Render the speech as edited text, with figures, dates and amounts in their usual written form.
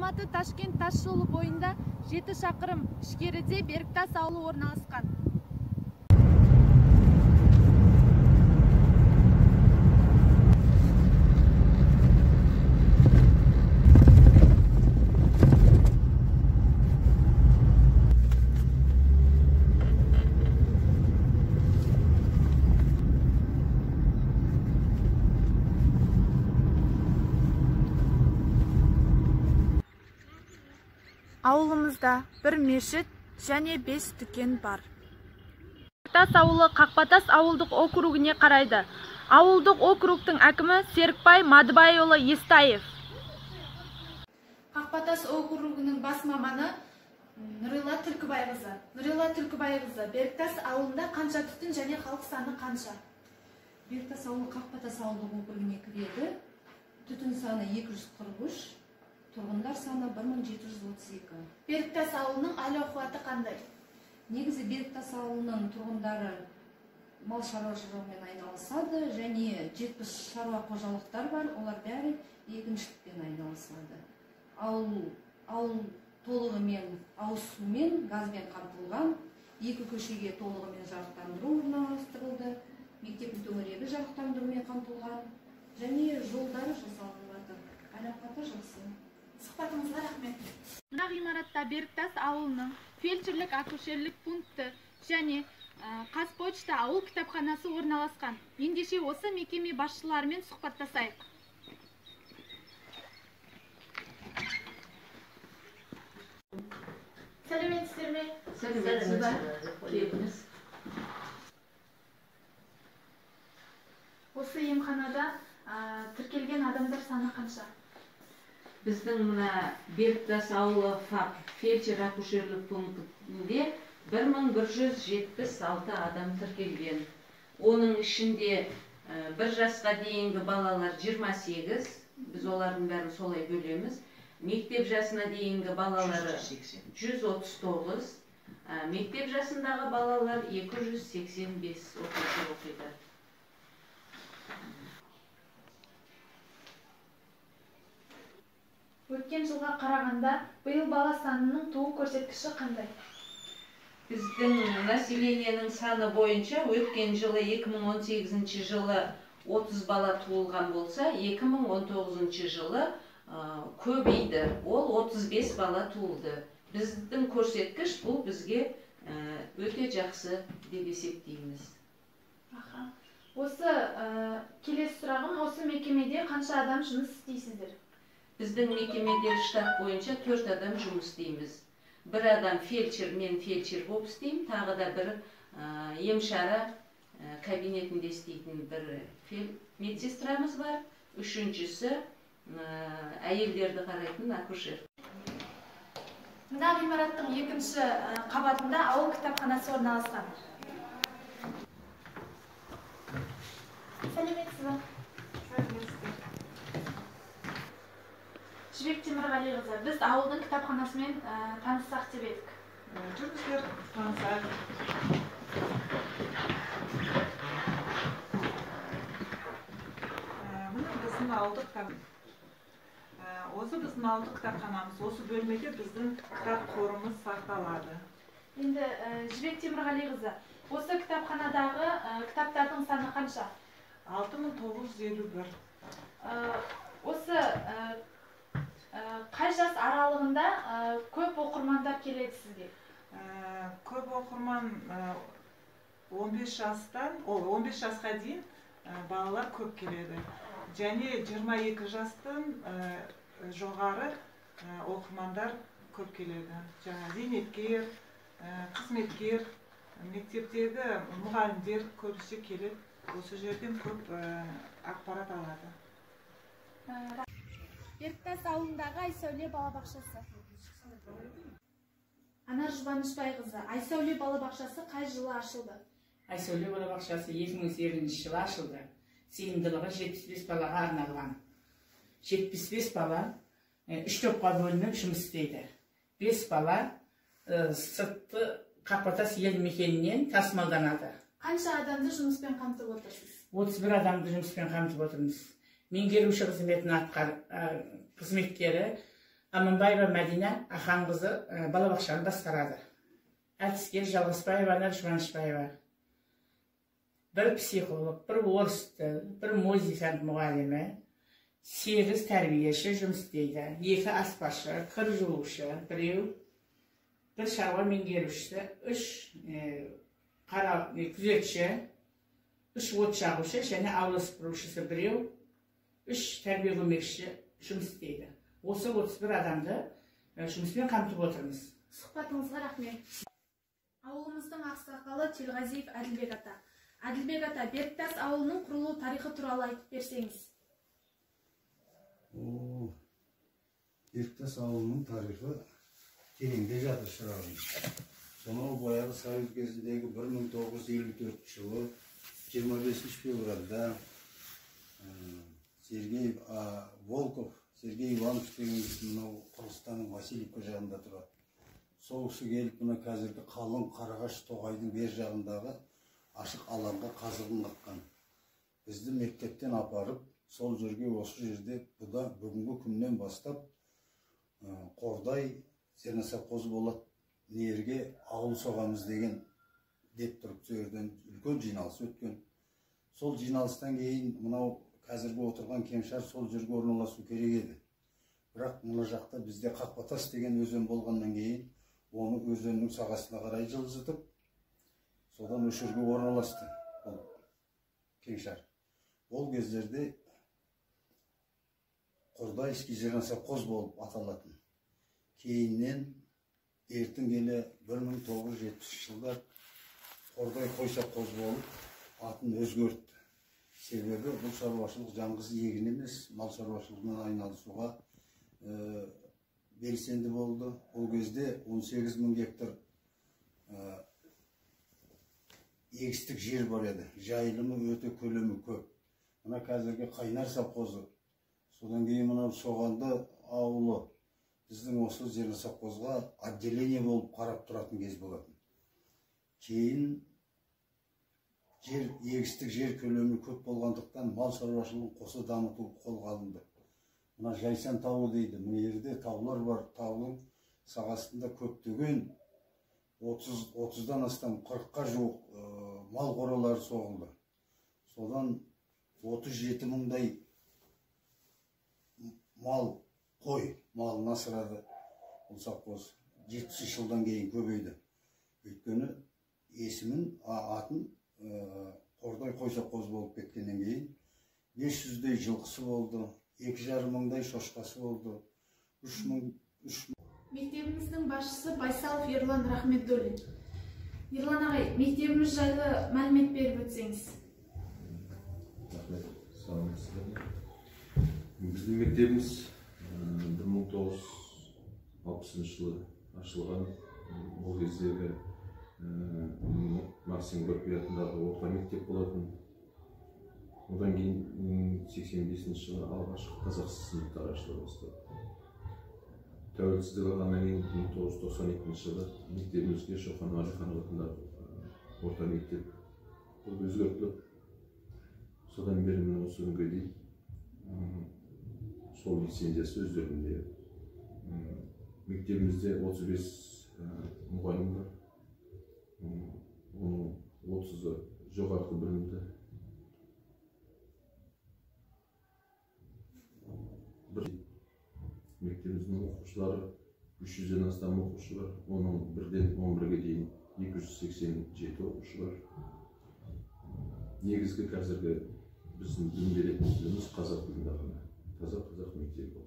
Алматы-Ташкент тас жолы бойында 7 шақырым ішкеріде Беріктас ауылы орналасқан. Ауылымызда бір мешіт және 5 дүкен бар. Беріктас ауылы Қақпатас ауылдық округіне қарайды. Ауылдық округтың әкімі Серікбай Мадыбайұлы Естаев. Қақпатас округінің бас маманы Нұрила Түлкібайқызы. Нұрила Түлкібайқызы, Беріктас ауылында қанша түтін және халық саны қанша? Беріктас ауылы Қақпатас ауылдық округіне кіреді. Түтін саны 243. Тұрғындар саны 1732. Беріктас ауылының әл-ауқаты қандай? Негізі Беріктас ауылының тұрғындары мал шаруашылығымен айналысады және 70 шаруа қожалықтар бар, олар бәрі егіншілікпен айналысады. Ауыл толығымен ауыз сумен, газбен қамтылған, 2 көшеге толығымен жарықтандыру орналастырылды, мектептің төңірегі жарықтандырумен қамтылған және жолдары жасалынып жатыр. Әл-ауқаты жақсы. Сұхбатыңызға рахмет. Мына ғимаратта Беріктас ауылының фельдшерлік акушерлік пункті және Қазпочта ауыл кітапханасы орналасқан. Ендеше осы мекеме басшыларымен сұхбаттасайық. Сәлеметсіздер ме? Сәлеметсіз. Осы емханада тіркелген адамдар саны қанша? Біздің мына Беріктас ауылы ФАП фельдшер акушерлік пунктінде 1176 адам тіркелген. Оның ішінде 1 жасқа дейінгі балалар 28, біз олардың бәрін солай бөлеміз. Мектеп жасына дейінгі балалары 139, мектеп жасындағы балалар 285 оқиды. Өткен жылға қарағанда, биыл бала санының туу көрсеткіші қандай? Біздің населениенің саны бойынша өткен жылы 2018 жылы 30 бала туылған болса, 2019 жылы көбейді, ол 35 бала туылды. Біздің көрсеткіш бұл бізге өте жақсы деп есептейміз. Осы келесі сұрағым, осы мекемеде қанша адам жұмыс істейсіздер? Біздің мекемеде штат бойынша 4 адам жұмыс істейміз. Бір адам фельдшер, мен фельдшер болып істеймін, тағы да бір емшара кабинетінде істейтін бір медсестрамыз бар. Үшіншісі әйелдерді қарайтын акушер. Мына ғимараттың екінші қабатында ауыл кітапханасы орналасқан. Сәлеметсіз бе? Жібек Темірғалиқызы, біз ауылдың кітапханасымен таныссақ деп едік. Жүргіздер, танысайық. Міне біздің ауылдық кітапханамыз. Осы бөлмеде біздің кітап қорымыз сақталады. Енді Жібек Темірғалиқызы, осы кітапханадағы кітаптардың саны қанша? 6951. Осы қай жас аралығында көп оқырмандар келеді сізге? Көп оқырман 15 жасқа дейін балалар көп келеді. Және 22 жастан жоғары оқырмандар көп келеді. Жаңа зейнеткер, қызметкер, мектептегі мұғалімдер көбісі келеді. Осы жерден көп ақпарат алады. Беріктас ауылындағы Айсәуле балабақшасы. Анар Жұбанышбайқызы, Айсәуле балабақшасы қай жылы ашылды? Айсәуле балабақшасы 2008 жылы ашылды. Сыйымдылығы 75 балаға арналған. 75 бала 3 топқа бөлініп жұмыс істейді. 5 бала сыртқы Қақпатас ел мекенінен тасымалданады. Қанша адамды жұмыспен қамтып отырсыз? 31 адамды жұмыспен қамтып отырмыз. Меңгеруші қызметін қызметкері Аманбаева Мәдина Аханқызы балабақшаны басқарады. Әдіскер Жалғасбаева Жұбанышбаева. Bir psixolog, bir orus til, bir muzika muallimi, 8 tarbiyeci жұмыс істейді. 2 aspazшы, kir жуушы, bir шаруа меңгерушісі, 3 күзетші, 3 от жағушы және аула сыпырушысы, 3 тәрбие көмекші жұмыс істейді. Осы 31 адамды жұмыспен қамтып отырмыз. Сұхбатыңызға рахмет. Ауылымыздың ақсақалы Телғазиев Әділбек ата. Әділбек ата, Беріктас ауылының құрылу тарихы туралы айтып берсеңіз. Беріктас ауылының тарихы тереңде жатыр шырағым. Сонау баяғы Совет кезіндегі 1954 жылы 25 февральда Сергей Волков, Сергей Иванов деген мынау Қырғызстанның Васильевка жағында тұрады. Сол кісі келіп мына қазіргі қалың Қарағаш тоғайдың бер жағындағы ашық алаңға қазығын қаққан. Бізді мектептен апарып, сол жерге осы жерде бүгінгі күннен бастап Қордай Зерносовхозы болады нерге ауыл соғамыз деген деп тұрып сөзден үлкен жиналыс өткен. Сол жиналыстан кейін мынау қазіргі отырған Кеңшар сол жерге орналасу керек еді. Бірақ мына жақта бізде Қақпатас деген өзен болғаннан кейін оны өзеннің сағасына қарай жылжытып, содан өшірге орналасты бұл Кеңшар. Ол кездерде Қордайский Зерносовхоз болып аталатын. Кейіннен ертің келе 1970 жылдар Қордай Қойсовхоз болып атын өзгертті. Себебі бұл шаруашылық жаңғыз егін емес, мал шаруашылығынан айналысуға белсенді болды. Ол кезде 18.000 гектар егістік жер бар еді. Жайылымы өте көлемі көп. Мына қазіргі Қайнар совхозы, содан кейін мынау Соғанды ауылы біздің осы Зерносовхозға отделение болып қарап тұратын кез болатын. Кейін егістік жер көлемі көп болғандықтан мал шаруашылығын қоса дамыту қолға алынды. Мына Жайсан тауы дейді. Мына жерде таулар бар. Таудың сағасында көптеген 30-дан астам 40-қа жуық мал қоралары соғылды. Содан 37 мыңдай мал қой малын асырады. Бұл совхоз 70 жылдан кейін көбейді. Өйткені есімін атын Қордай Қойсовхоз болып кеткеннен кейін 500-дей жылқысы болды, 2,5 мыңдай шошқасы болды, 3 мың. Мектебіміздің басшысы Байсалов Ерлан Рахметдолин. Ерлан ағай, мектебіміз жайлы мәлімет беріп өтсеңіз. Рахмет, саламатсыздар. Біздің мектебіміз 1960 жылы ашылған. Ол кездегі Максим Горький атындағы орта мектеп болатын. Одан кейін 85 жылы алғашқы қазақ сыныптары ашыла бастады. Тәуелсіздік алғаннан кейін 1992 жылы мектебімізге Шоқан Уәлиханов атындағы орта мектеп өзгертіліп, содан бері осы күнге дейін сол лицензиясы өздерінде. Мектебімізде 35 мұғалім бар. Оның 30-ы жоғарғы білімді. Мектебіміздің оқушылары 300-ден астам оқушы бар. Оның 1-ден 11-ге дейін 287 оқушы бар. Негізгі қазіргі біздің білім беретін тіліміз қазақ тілінде ғана. Қазақ мектебі.